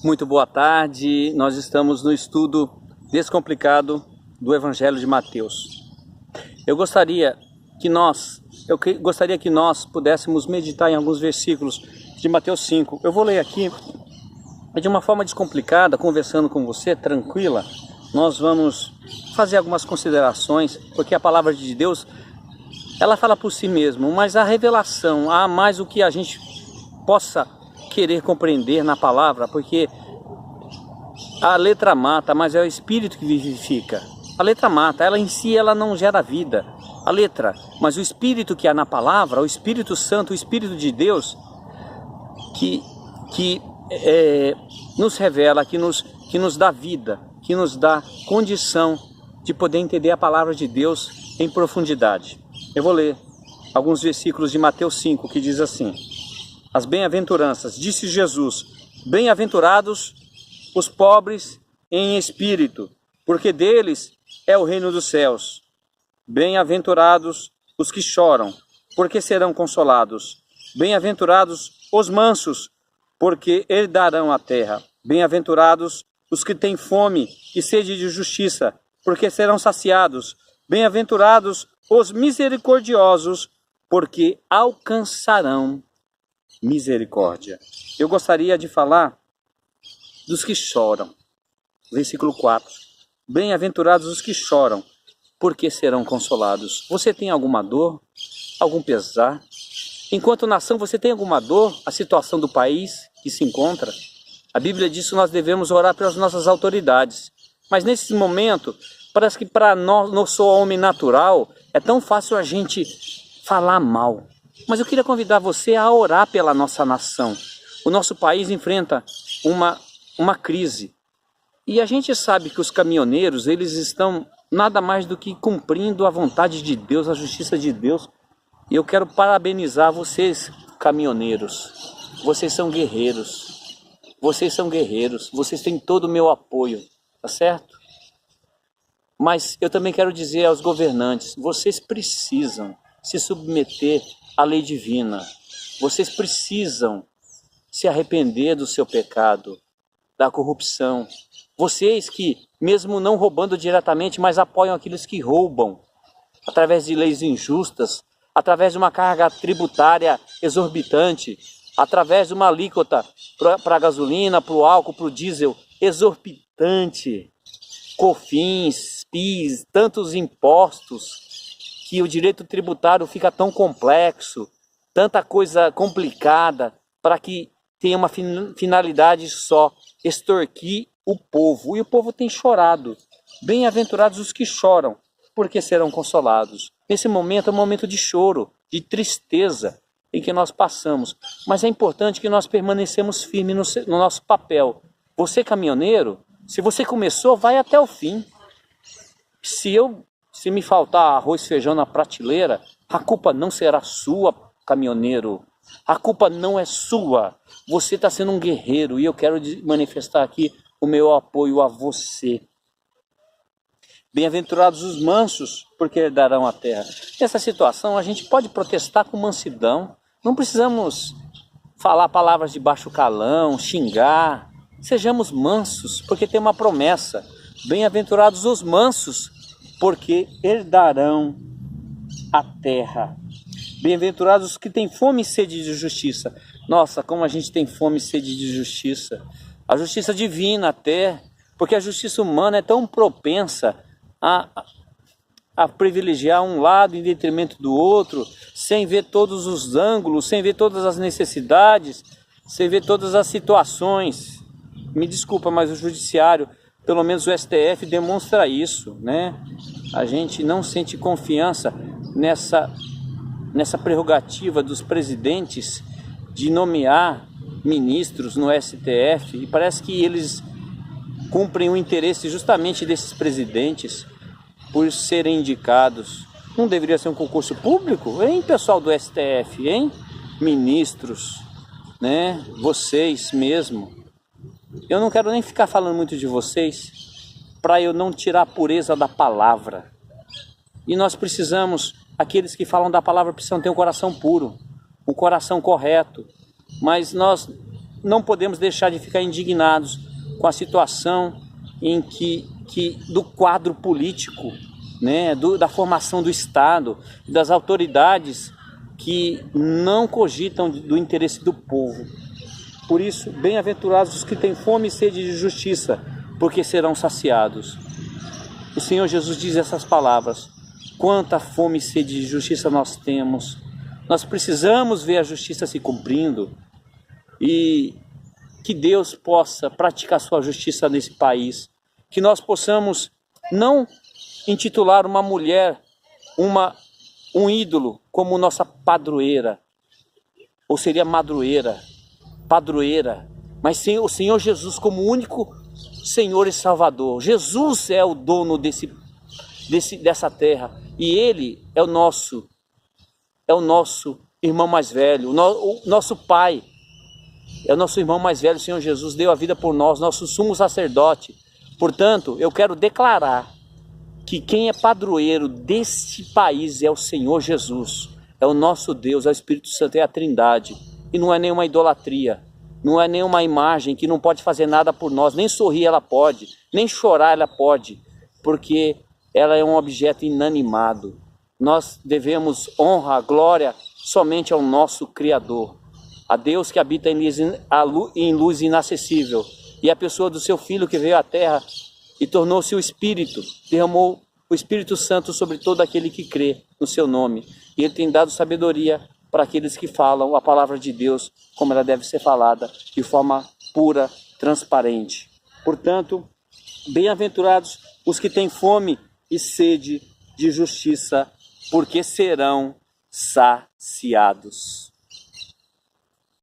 Muito boa tarde, nós estamos no estudo descomplicado do Evangelho de Mateus. Eu gostaria que nós pudéssemos meditar em alguns versículos de Mateus 5. Eu vou ler aqui de uma forma descomplicada, conversando com você, tranquila. Nós vamos fazer algumas considerações, porque a palavra de Deus, ela fala por si mesma, mas a revelação, há mais o que a gente possa querer compreender na palavra, porque a letra mata, mas é o Espírito que vivifica. A letra mata, ela em si ela não gera vida, a letra, mas o Espírito que há na palavra, o Espírito Santo, o Espírito de Deus, que nos revela, que nos dá vida, que nos dá condição de poder entender a palavra de Deus em profundidade. Eu vou ler alguns versículos de Mateus 5, que diz assim: as bem-aventuranças, disse Jesus, bem-aventurados os pobres em espírito, porque deles é o reino dos céus. Bem-aventurados os que choram, porque serão consolados. Bem-aventurados os mansos, porque herdarão a terra. Bem-aventurados os que têm fome e sede de justiça, porque serão saciados. Bem-aventurados os misericordiosos, porque alcançarão misericórdia. Eu gostaria de falar dos que choram. Versículo 4. Bem-aventurados os que choram, porque serão consolados. Você tem alguma dor? Algum pesar? Enquanto nação, você tem alguma dor? A situação do país que se encontra? A Bíblia diz que nós devemos orar pelas nossas autoridades. Mas nesse momento, parece que para nós, nosso homem natural, é tão fácil a gente falar mal. Mas eu queria convidar você a orar pela nossa nação. O nosso país enfrenta uma crise. E a gente sabe que os caminhoneiros, eles estão nada mais do que cumprindo a vontade de Deus, a justiça de Deus. E eu quero parabenizar vocês, caminhoneiros. Vocês são guerreiros. Vocês são guerreiros. Vocês têm todo o meu apoio, tá certo? Mas eu também quero dizer aos governantes, vocês precisam se submeter à lei divina. Vocês precisam se arrepender do seu pecado, da corrupção. Vocês que, mesmo não roubando diretamente, mas apoiam aqueles que roubam, através de leis injustas, através de uma carga tributária exorbitante, através de uma alíquota para a gasolina, para o álcool, para o diesel, exorbitante, COFINS, PIS, tantos impostos, que o direito tributário fica tão complexo, tanta coisa complicada, para que tenha uma finalidade só, extorquir o povo. E o povo tem chorado. Bem-aventurados os que choram, porque serão consolados. Nesse momento é um momento de choro, de tristeza em que nós passamos. Mas é importante que nós permanecemos firmes no nosso papel. Você, caminhoneiro, se você começou, vai até o fim. Se me faltar arroz e feijão na prateleira, a culpa não será sua, caminhoneiro. A culpa não é sua. Você está sendo um guerreiro e eu quero manifestar aqui o meu apoio a você. Bem-aventurados os mansos, porque herdarão a terra. Nessa situação, a gente pode protestar com mansidão. Não precisamos falar palavras de baixo calão, xingar. Sejamos mansos, porque tem uma promessa. Bem-aventurados os mansos, porque herdarão a terra. Bem-aventurados os que têm fome e sede de justiça. Nossa, como a gente tem fome e sede de justiça. A justiça divina até, porque a justiça humana é tão propensa a privilegiar um lado em detrimento do outro, sem ver todos os ângulos, sem ver todas as necessidades, sem ver todas as situações. Me desculpa, mas o judiciário, pelo menos o STF, demonstra isso, né? A gente não sente confiança nessa prerrogativa dos presidentes de nomear ministros no STF, e parece que eles cumprem o interesse justamente desses presidentes por serem indicados. Não deveria ser um concurso público? Hein, pessoal do STF, hein? Ministros, né? Vocês mesmo. Eu não quero nem ficar falando muito de vocês, para eu não tirar a pureza da palavra. E nós precisamos, aqueles que falam da palavra precisam ter um coração puro, um coração correto. Mas nós não podemos deixar de ficar indignados com a situação em que do quadro político, né, da formação do Estado, das autoridades que não cogitam do interesse do povo. Por isso, bem-aventurados os que têm fome e sede de justiça, porque serão saciados. O Senhor Jesus diz essas palavras. Quanta fome e sede de justiça nós temos. Nós precisamos ver a justiça se cumprindo e que Deus possa praticar sua justiça nesse país. Que nós possamos não intitular uma mulher, um ídolo, como nossa padroeira, ou seria madroeira, padroeira, mas sim o Senhor Jesus como único Senhor e Salvador. Jesus é o dono dessa terra e Ele é o nosso irmão mais velho, o nosso Pai. É o nosso irmão mais velho, o Senhor Jesus deu a vida por nós, nosso sumo sacerdote. Portanto, eu quero declarar que quem é padroeiro deste país é o Senhor Jesus. É o nosso Deus, é o Espírito Santo, é a Trindade. E não é nenhuma idolatria, não é nenhuma imagem que não pode fazer nada por nós. Nem sorrir ela pode, nem chorar ela pode, porque ela é um objeto inanimado. Nós devemos honra, glória somente ao nosso Criador, a Deus que habita em luz inacessível, e a pessoa do seu Filho que veio à terra e tornou-se o Espírito, derramou o Espírito Santo sobre todo aquele que crê no seu nome. E Ele tem dado sabedoria para aqueles que falam a palavra de Deus como ela deve ser falada, de forma pura, transparente. Portanto, bem-aventurados os que têm fome e sede de justiça, porque serão saciados.